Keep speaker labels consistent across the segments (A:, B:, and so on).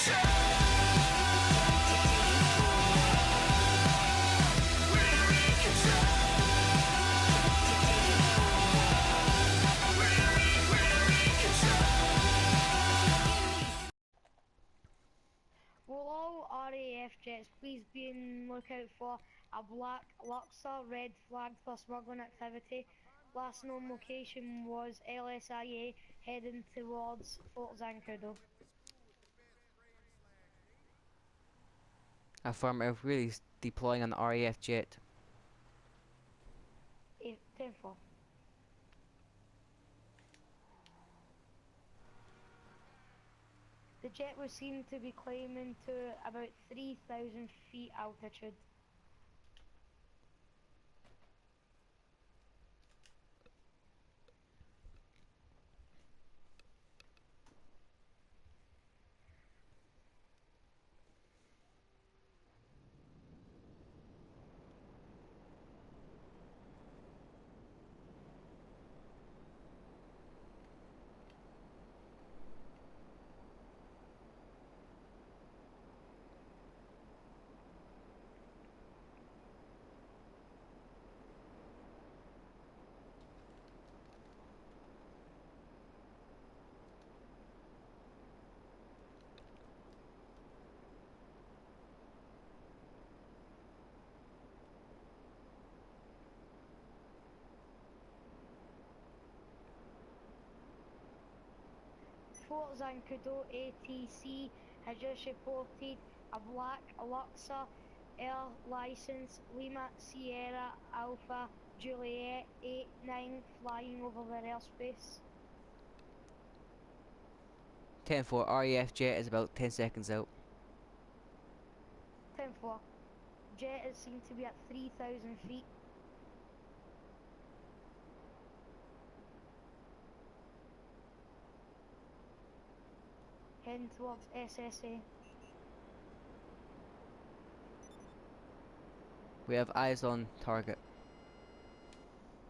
A: Will all RAF jets please be on lookout for a black Luxor, red flagged for smuggling activity. Last known location was LSIA heading towards Fort Zancudo.
B: Affirmative, really deploying an RAF jet.
A: 10-4. The jet was seen to be climbing to about 3,000 feet altitude. Fort Zancudo ATC has just reported a black Luxor Air License Lima Sierra Alpha Juliet 89 flying over their airspace.
B: 10-4, RAF jet is about 10 seconds out.
A: 10-4. Jet is seen to be at 3,000 feet. Heading towards SSA.
B: We have eyes on target.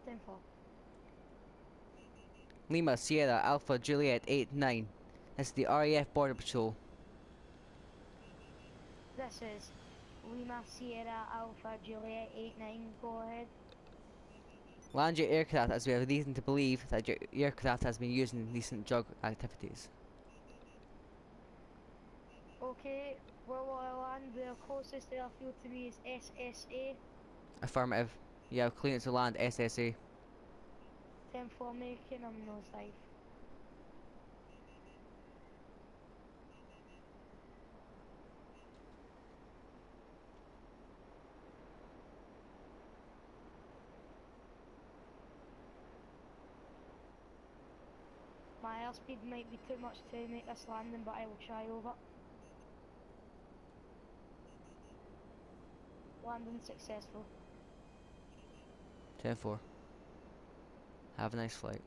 A: 10-4.
B: Lima Sierra Alpha Juliet 89. That's the RAF Border Patrol.
A: This is Lima Sierra Alpha Juliet 89. Go ahead.
B: Land your aircraft, as we have reason to believe that your aircraft has been used in recent drug activities.
A: Okay, well, I land, the closest airfield to me is SSA.
B: Affirmative. You have clearance to land SSA.
A: 10-4, making a nosedive. My airspeed might be too much to make this landing, but I will try over. Landing successful.
B: 10-4. Have a nice flight.